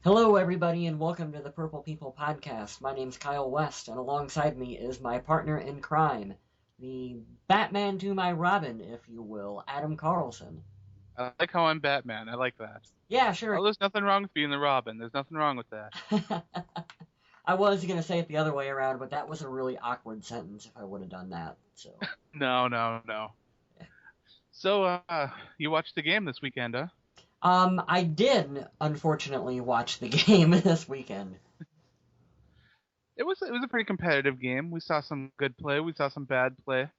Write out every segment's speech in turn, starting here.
Hello, everybody, and welcome to the Purple People Podcast. My name's Kyle West, and alongside me is my partner in crime, the Batman to my Robin, if you will, Adam Carlson. I like how I'm Batman. I like that. Yeah, sure. Oh, there's nothing wrong with being the Robin. There's nothing wrong with that. I was going to say it the other way around, but that was a really awkward sentence if I would have done that. So, No, no, no. So, you watched the game this weekend, huh? I did, unfortunately, watch the game this weekend. It was a pretty competitive game. We saw some good play. We saw some bad play. It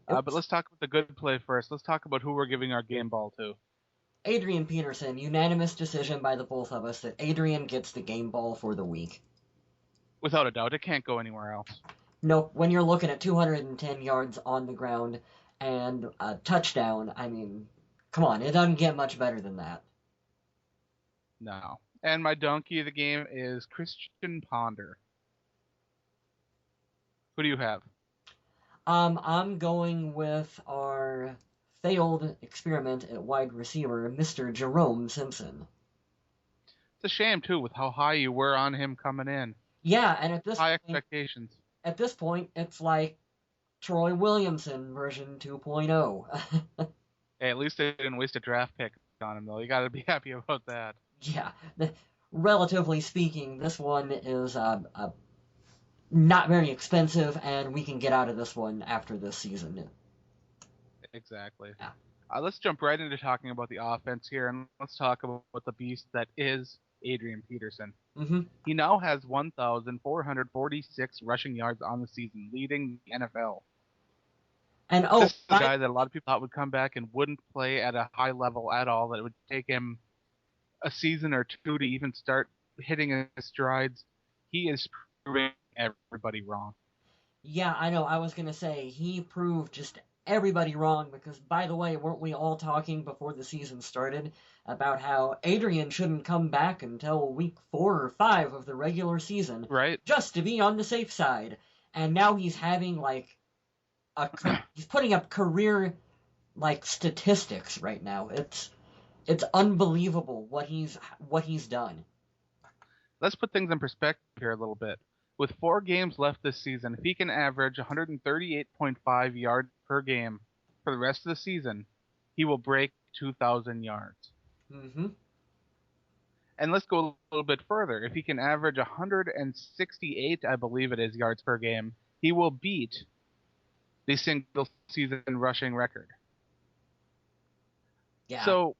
But was let's talk about the good play first. Let's talk about who we're giving our game ball to. Adrian Peterson, unanimous decision by the both of us that Adrian gets the game ball for the week. Without a doubt, it can't go anywhere else. Nope, when you're looking at 210 yards on the ground and a touchdown, I mean, come on, it doesn't get much better than that. No. And my donkey of the game is Christian Ponder. Who do you have? I'm going with our failed experiment at wide receiver, Mr. Jerome Simpson. It's a shame too, with how high you were on him coming in. Yeah, and High expectations. at this point, it's like Troy Williamson version 2.0. Hey, at least they didn't waste a draft pick on him, though. You got to be happy about that. Yeah, relatively speaking, this one is not very expensive, and we can get out of this one after this season. Exactly. Yeah. Let's jump right into talking about the offense here, and let's talk about the beast that is Adrian Peterson. hmm He now has 1,446 rushing yards on the season, leading the NFL. And This is a guy that a lot of people thought would come back and wouldn't play at a high level at all, that it would take him a season or two to even start hitting his strides. He is proving everybody wrong. yeah, I know. I was gonna say he proved just everybody wrong because, by the way, weren't we all talking before the season started about how Adrian shouldn't come back until week 4 or 5 of the regular season, Right? just to be on the safe side? And now he's having like he's putting up career like statistics right now. It's unbelievable what he's done. Let's put things in perspective here a little bit. With 4 games left this season, if he can average 138.5 yards per game for the rest of the season, he will break 2,000 yards. hmm And let's go a little bit further. If he can average 168, I believe it is, yards per game, he will beat the single season rushing record. Yeah. So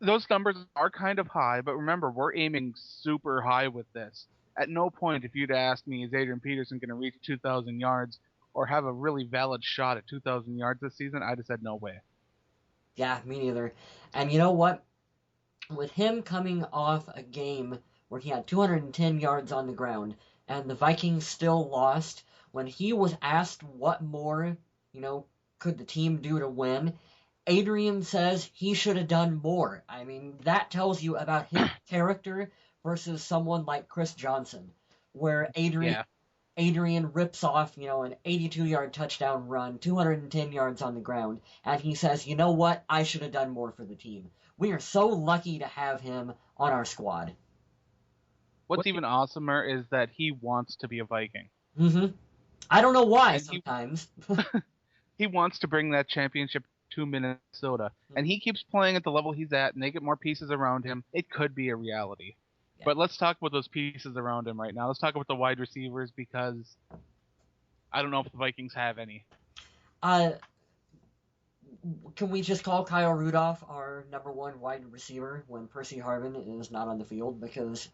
those numbers are kind of high, but remember, we're aiming super high with this. At no point, if you'd asked me, is Adrian Peterson going to reach 2,000 yards or have a really valid shot at 2,000 yards this season, I'd have said no way. Yeah, me neither. And you know what? With him coming off a game where he had 210 yards on the ground and the Vikings still lost, when he was asked what more, could the team do to win, Adrian says he should have done more. I mean, that tells you about his character versus someone like Chris Johnson, where Adrian Yeah, Adrian rips off, an 82-yard touchdown run, 210 yards on the ground, and he says, "You know what? I should have done more for the team." We are so lucky to have him on our squad. what's even awesomer is that he wants to be a Viking. hmm I don't know why And sometimes. he wants to bring that championship to Minnesota. And he keeps playing at the level he's at, and they get more pieces around him. It could be a reality. Yeah. But let's talk about those pieces around him right now. Let's talk about the wide receivers because I don't know if the Vikings have any. Uh, can we just call Kyle Rudolph our number one wide receiver when Percy Harvin is not on the field? Because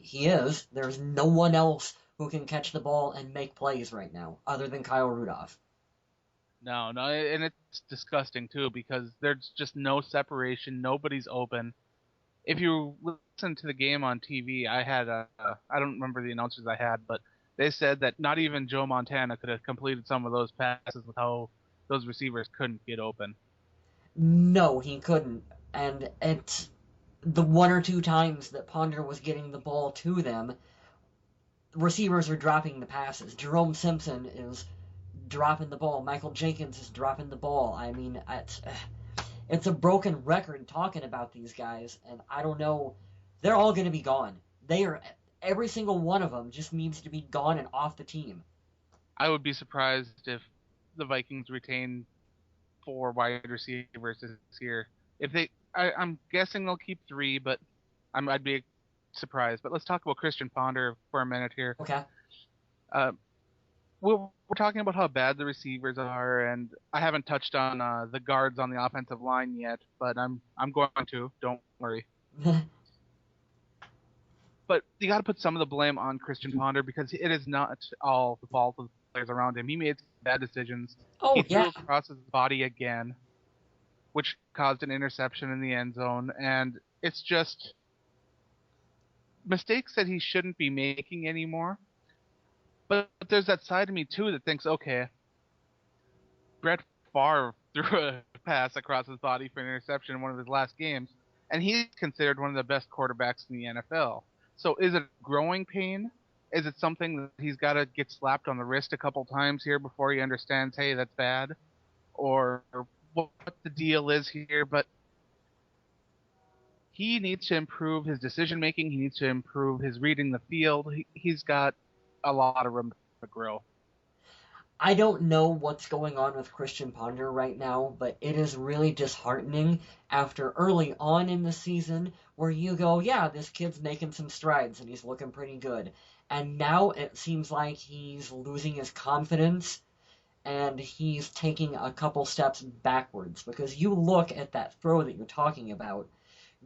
he is. There's no one else who can catch the ball and make plays right now other than Kyle Rudolph. No, no, and it's disgusting too because there's just no separation. Nobody's open. If you listen to the game on TV, I don't remember the announcers I had, but they said that not even Joe Montana could have completed some of those passes with how those receivers couldn't get open. No, he couldn't. And it's the one or two times that Ponder was getting the ball to them, receivers are dropping the passes. Jerome Simpson is dropping the ball. Michael Jenkins is dropping the ball. I mean, it's a broken record talking about these guys, and I don't know. they're all going to be gone. They are every single one of them just needs to be gone and off the team. I would be surprised if the Vikings retain 4 wide receivers this year. If I'm guessing they'll keep 3, but I'd be surprised. But let's talk about Christian Ponder for a minute here. Okay. Uh, we're talking about how bad the receivers are, and I haven't touched on the guards on the offensive line yet, but I'm going to. Don't worry. But you got to put some of the blame on Christian Ponder because it is not all the fault of the players around him. He made bad decisions. He Oh threw yeah. across his body again, which caused an interception in the end zone, and it's just mistakes that he shouldn't be making anymore. But there's that side of me too that thinks, okay, Brett Favre threw a pass across his body for an interception in one of his last games, and he's considered one of the best quarterbacks in the NFL. So is it growing pain? Is it something that he's got to get slapped on the wrist a couple times here before he understands, hey, that's bad? Or what the deal is here? But he needs to improve his decision making. He needs to improve his reading the field. He's got a lot of room to grow. I don't know what's going on with Christian Ponder right now, but it is really disheartening after early on in the season where you go, yeah, this kid's making some strides and he's looking pretty good. And now it seems like he's losing his confidence and he's taking a couple steps backwards. Because you look at that throw that you're talking about,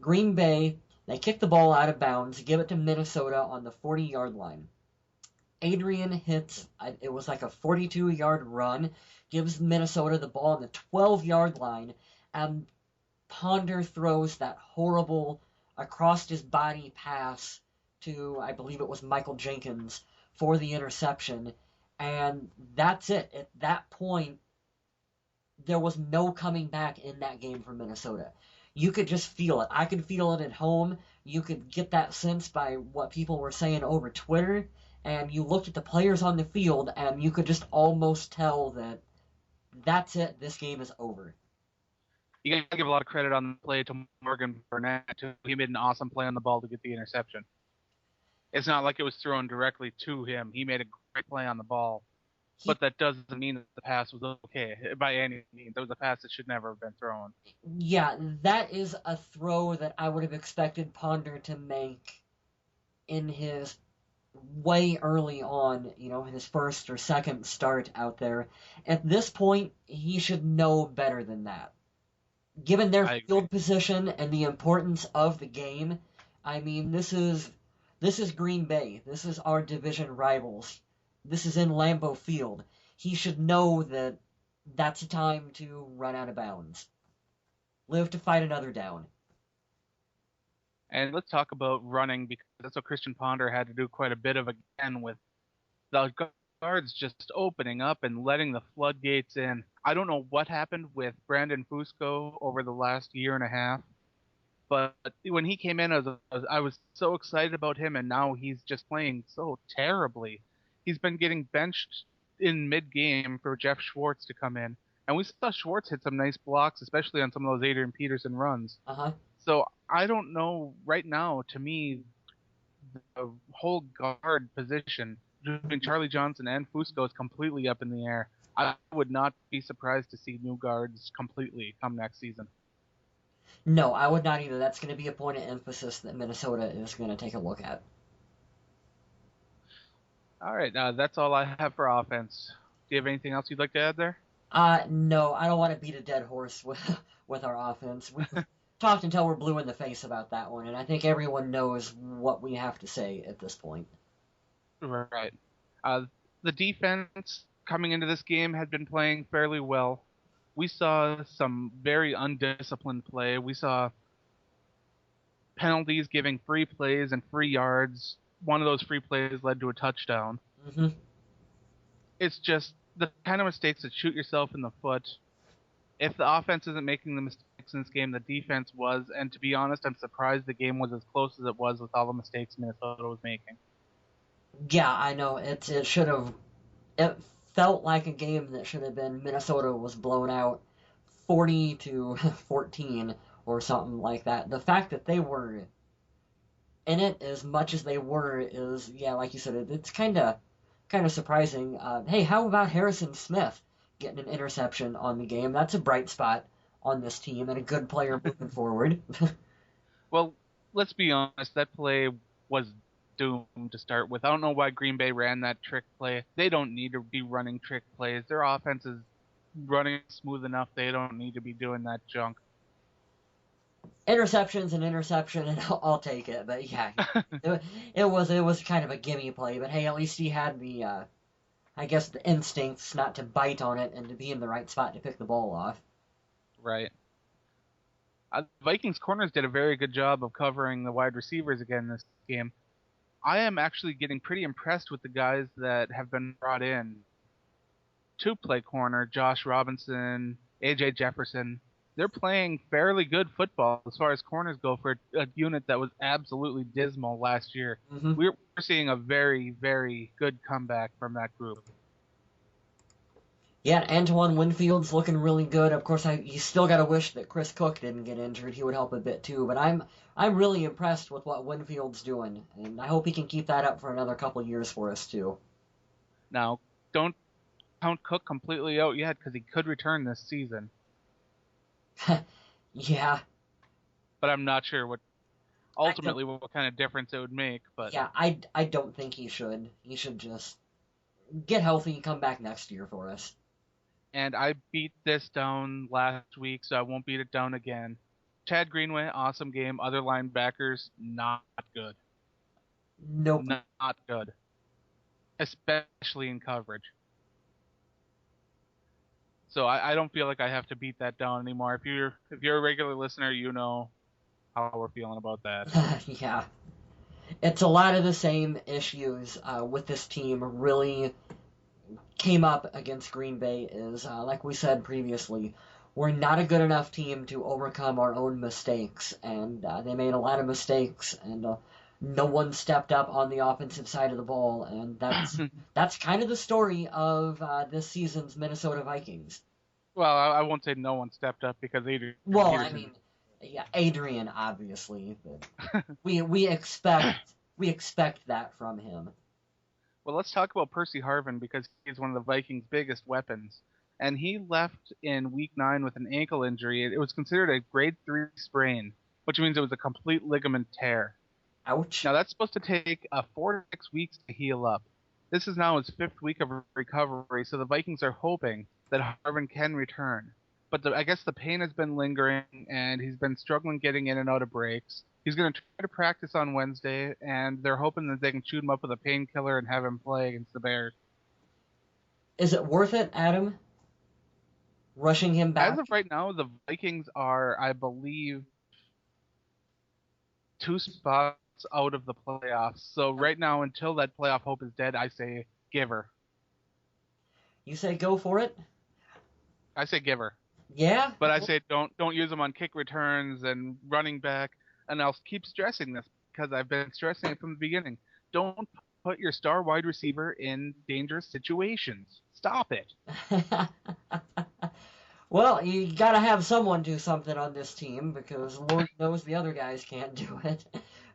Green Bay, they kick the ball out of bounds, give it to Minnesota on the 40-yard line. Adrian hits, it was like a 42-yard run, gives Minnesota the ball on the 12-yard line, and Ponder throws that horrible across his body pass to, I believe it was Michael Jenkins, for the interception. And that's it. At that point, there was no coming back in that game for Minnesota. You could just feel it. I could feel it at home. You could get that sense by what people were saying over Twitter. And you looked at the players on the field, and you could just almost tell that that's it. This game is over. You got to give a lot of credit on the play to Morgan Burnett, too. He made an awesome play on the ball to get the interception. It's not like it was thrown directly to him. He made a great play on the ball. But that doesn't mean that the pass was okay by any means. It was a pass that should never have been thrown. Yeah, that is a throw that I would have expected Ponder to make in his way early on, his first or second start out there. At this point, he should know better than that. Given their field position and the importance of the game, I mean, this is Green Bay. This is our division rivals. This is in Lambeau Field. He should know that that's a time to run out of bounds. Live to fight another down. And let's talk about running because that's what Christian Ponder had to do quite a bit of again with the guards just opening up and letting the floodgates in. I don't know what happened with Brandon Fusco over the last year and a half, but when he came in, I was so excited about him, and now he's just playing so terribly. He's been getting benched in mid-game for Jeff Schwartz to come in, and we saw Schwartz hit some nice blocks, especially on some of those Adrian Peterson runs. So I don't know right now. To me, the whole guard position between Charlie Johnson and Fusco is completely up in the air. I would not be surprised to see new guards completely come next season. No, I would not either. That's going to be a point of emphasis that Minnesota is going to take a look at. All right, that's all I have for offense. Do you have anything else you'd like to add there? No, I don't want to beat a dead horse with our offense. We've talked until we're blue in the face about that one, and I think everyone knows what we have to say at this point. Right. The defense coming into this game had been playing fairly well. We saw some very undisciplined play. We saw penalties giving free plays and free yards. One of those free plays led to a touchdown. Mm-hmm. It's just the kind of mistakes that shoot yourself in the foot. If the offense isn't making the mistakes in this game, the defense was. And to be honest, I'm surprised the game was as close as it was with all the mistakes Minnesota was making. Yeah, I know. It should have. It felt like a game that should have been Minnesota was blown out 40-14 or something like that. The fact that they were in it as much as they were is, yeah, like you said, it's kind of surprising. Hey, how about Harrison Smith getting an interception on the game? That's a bright spot on this team and a good player moving forward. Well, let's be honest, that play was doomed to start with. I don't know why Green Bay ran that trick play. They don't need to be running trick plays. Their offense is running smooth enough. They don't need to be doing that junk. Interception's an interception, and I'll take it. But yeah, it was kind of a gimme play. But hey, at least he had the I guess the instincts not to bite on it and to be in the right spot to pick the ball off. Right. Vikings corners did a very good job of covering the wide receivers again this game. I am actually getting pretty impressed with the guys that have been brought in to play corner. Josh Robinson, AJ Jefferson. They're playing fairly good football as far as corners go for a unit that was absolutely dismal last year. Hmm. We're seeing a very, very good comeback from that group. Yeah, Antoine Winfield's looking really good. Of course, you still got to wish that Chris Cook didn't get injured. He would help a bit too. But I'm really impressed with what Winfield's doing, and I hope he can keep that up for another couple years for us too. Now, don't count Cook completely out yet because he could return this season, Yeah, but I'm not sure what I don't. ultimately what kind of difference it would make. But Yeah, I don't think he should. He should just get healthy and come back next year for us. and I beat this down last week, so I won't beat it down again. Chad Greenway, awesome game. Other linebackers, not good. Nope. Not good, especially in coverage. So I don't feel like I have to beat that down anymore. If you're a regular listener, you know how we're feeling about that. Yeah, it's a lot of the same issues with this team. Really came up against Green Bay is, like we said previously, we're not a good enough team to overcome our own mistakes, and they made a lot of mistakes, and no one stepped up on the offensive side of the ball, and that's kind of the story of this season's Minnesota Vikings. Well, I won't say no one stepped up because Adrian Well, I Peterson. mean, yeah, Adrian obviously, but we expect that from him. Well, let's talk about Percy Harvin because he's one of the Vikings' biggest weapons. And he left in week 9 with an ankle injury. It was considered a grade 3 sprain, which means it was a complete ligament tear. Ouch. Now, that's supposed to take 4 to 6 weeks to heal up. This is now his 5th week of recovery, so the Vikings are hoping that Harvin can return. But I guess the pain has been lingering, and he's been struggling getting in and out of breaks. He's going to try to practice on Wednesday, and they're hoping that they can shoot him up with a painkiller and have him play against the Bears. Is it worth it, Adam? Rushing him As back? of right now, the Vikings are, I believe, 2 spots out of the playoffs. So right now, until that playoff hope is dead, I say give her. You say go for it? I say give her. Yeah? But I say don't use him on kick returns and running back. And I'll keep stressing this because I've been stressing it from the beginning. Don't put your star wide receiver in dangerous situations. Stop it. Well, you gotta have someone do something on this team because Lord knows the other guys can't do it.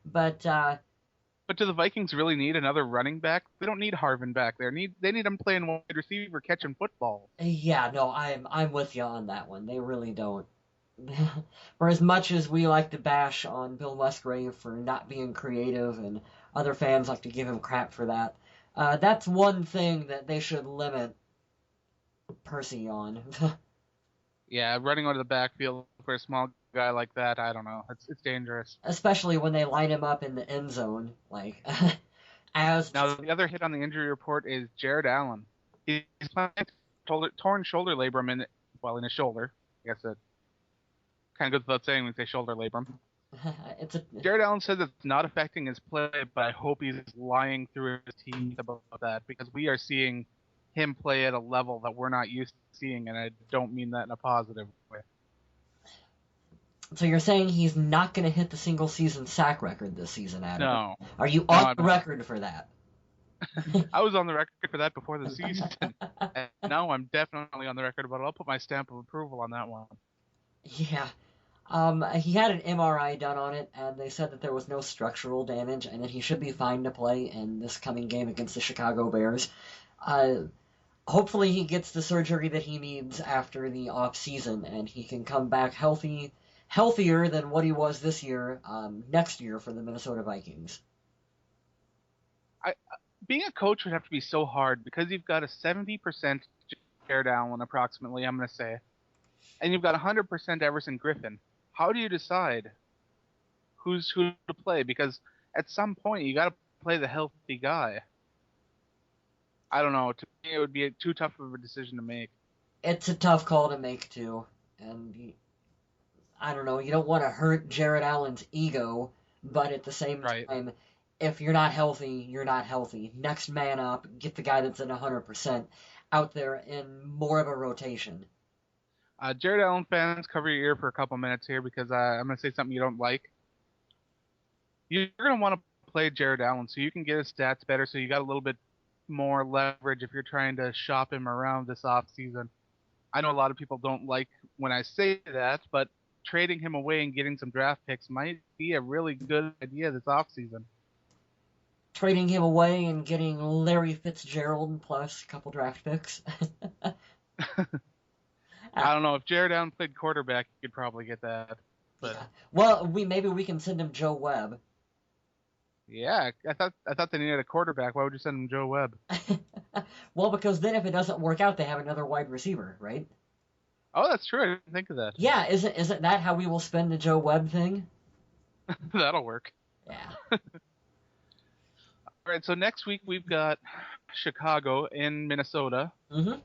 But But do the Vikings really need another running back? They don't need Harvin back there. They need him playing wide receiver, catching footballs. yeah, no, I'm with you on that one. They really don't. For as much as we like to bash on Bill Musgrave for not being creative, and other fans like to give him crap for that, that's one thing that they should limit Percy on. Yeah, running out of the backfield for a small guy like that, I don't know. It's dangerous. Especially when they line him up in the end zone, like as Now the other hit on the injury report is Jared Allen. He's playing torn shoulder labrum in his shoulder. I guess it kind of goes without saying when we say shoulder labrum. it's a Jared Allen says it's not affecting his play, but I hope he's lying through his teeth about that because we are seeing him play at a level that we're not used to seeing, and I don't mean that in a positive way. So you're saying he's not going to hit the single season sack record this season, Adam? No, Are you no, on I'm the not. record for that? I was on the record for that before the season, and now I'm definitely on the record about it. I'll put my stamp of approval on that one. Yeah, He had an MRI done on it, and they said that there was no structural damage, and that he should be fine to play in this coming game against the Chicago Bears. Uh, Hopefully he gets the surgery that he needs after the off season, and he can come back healthier than what he was this year, next year for the Minnesota Vikings. I Being a coach would have to be so hard because you've got a 70% Jared Allen approximately, I'm going to say, and you've got 100% Everson Griffin. How do you decide who to play? Because at some point you got to play the healthy guy. I don't know. To me, it would be too tough of a decision to make. It's a tough call to make too, and I don't know. You don't want to hurt Jared Allen's ego, but at the same Right. time, if you're not healthy, you're not healthy. Next man up, get the guy that's at 100% out there in more of a rotation. Jared Allen fans, cover your ear for a couple minutes here because I'm going to say something you don't like. You're going to want to play Jared Allen so you can get his stats better, so you got a little bit more leverage if you're trying to shop him around this offseason. I know a lot of people don't like when I say that, but trading him away and getting some draft picks might be a really good idea this offseason. Trading him away and getting Larry Fitzgerald plus a couple draft picks. I don't know. If Jared Allen played quarterback, you could probably get that. But Yeah. Well, maybe we can send him Joe Webb. yeah, I thought they needed a quarterback. Why would you send him Joe Webb? Well, because then if it doesn't work out, they have another wide receiver, right? Oh, that's true. I didn't think of that. Yeah, isn't that how we will spend the Joe Webb thing? That'll work. Yeah. All right, so next week we've got Chicago in Minnesota. Mhm.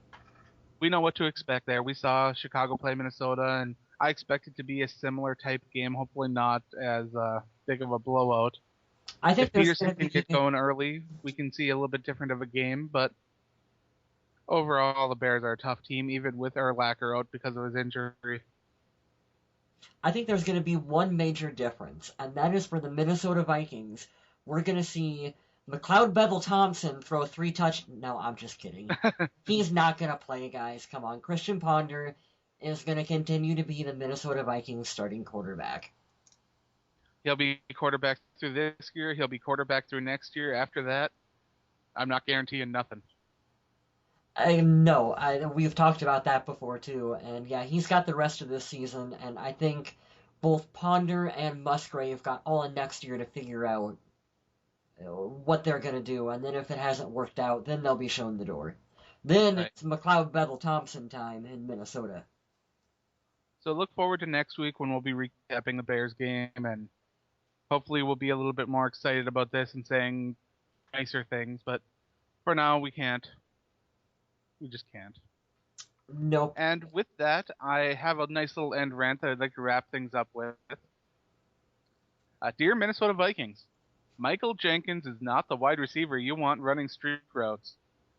We know what to expect there. We saw Chicago play Minnesota, and I expect it to be a similar type game. Hopefully not as big of a blowout. I think If there's Peterson going to can get be. going early, we can see a little bit different of a game. But overall, the Bears are a tough team, even with Urlacher out because of his injury. I think there's going to be one major difference, and that is for the Minnesota Vikings. We're going to see McLeod Bevel Thompson throw 3 touch. No, I'm just kidding. He's not going to play, guys. Come on. Christian Ponder is going to continue to be the Minnesota Vikings starting quarterback. He'll be quarterback through this year. He'll be quarterback through next year. After that, I'm not guaranteeing nothing. No, we've talked about that before too, and yeah, he's got the rest of this season, and I think both Ponder and Musgrave got all of next year to figure out what they're gonna do, and then if it hasn't worked out, then they'll be shown the door. Then Right. it's McLeod Bevel Thompson time in Minnesota. So look forward to next week when we'll be recapping the Bears game, and hopefully we'll be a little bit more excited about this and saying nicer things. But for now, we can't. We just can't. Nope. And with that, I have a nice little end rant that I'd like to wrap things up with. Dear Minnesota Vikings, Michael Jenkins is not the wide receiver you want running streak routes.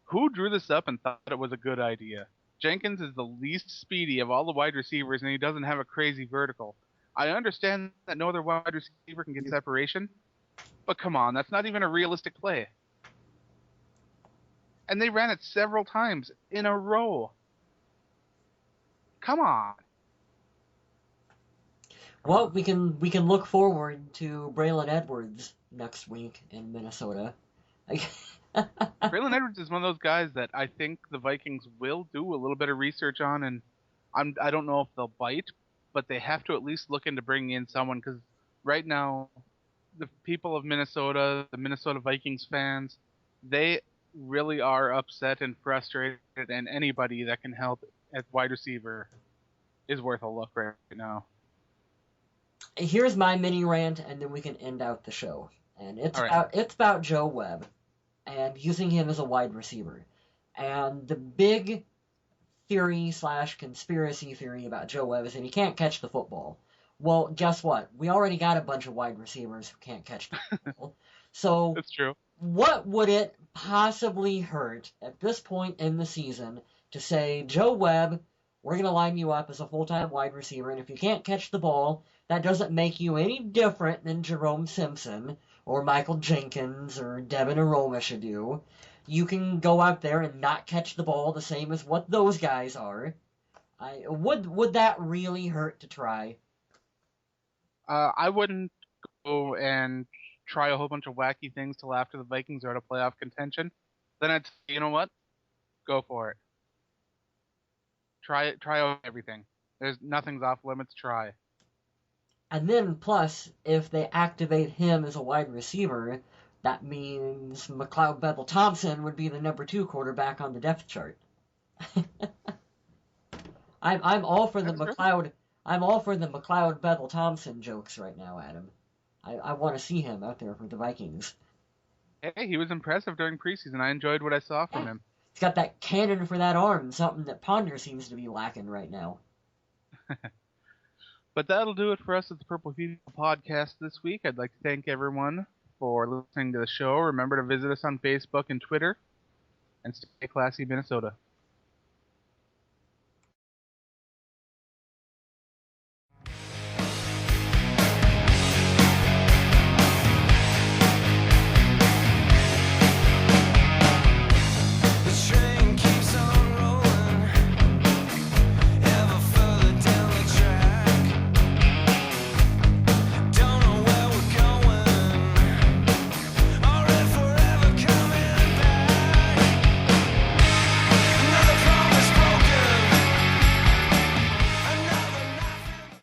Who drew this up and thought it was a good idea? Jenkins is the least speedy of all the wide receivers, and he doesn't have a crazy vertical. I understand that no other wide receiver can get separation, but come on, that's not even a realistic play. And they ran it several times in a row. Come on. Well, we can look forward to Braylon Edwards next week in Minnesota. Braylon Edwards is one of those guys that I think the Vikings will do a little bit of research on, and I don't know if they'll bite, but they have to at least look into bringing in someone because right now, the people of Minnesota, the Minnesota Vikings fans, they really are upset and frustrated, and anybody that can help at wide receiver is worth a look right now. Here's my mini rant, and then we can end out the show. And it's about Joe Webb and using him as a wide receiver. And the big theory slash conspiracy theory about Joe Webb is that he can't catch the football. Well, guess what? We already got a bunch of wide receivers who can't catch the football. So That's true. what would it possibly hurt at this point in the season to say, Joe Webb, we're going to line you up as a full-time wide receiver, and if you can't catch the ball, that doesn't make you any different than Jerome Simpson or Michael Jenkins or Devin Aroma should do. You can go out there and not catch the ball the same as what those guys are. Would that really hurt to try? I wouldn't go and try a whole bunch of wacky things till after the Vikings are out of playoff contention. Then I'd say, you know what? Go for it. Try it. Try out everything. There's nothing's off limits. Try. And then, plus, if they activate him as a wide receiver, that means McLeod Bethel Thompson would be the number 2 quarterback on the depth chart. I'm all for the That's true. McLeod. I'm all for the McLeod Bethel Thompson jokes right now, Adam. I want to see him out there for the Vikings. Hey, he was impressive during preseason. I enjoyed what I saw from Yeah. him. He's got that cannon for that arm, something that Ponder seems to be lacking right now. But that'll do it for us at the Purple People podcast this week. I'd like to thank everyone for listening to the show. Remember to visit us on Facebook and Twitter, and stay classy, Minnesota.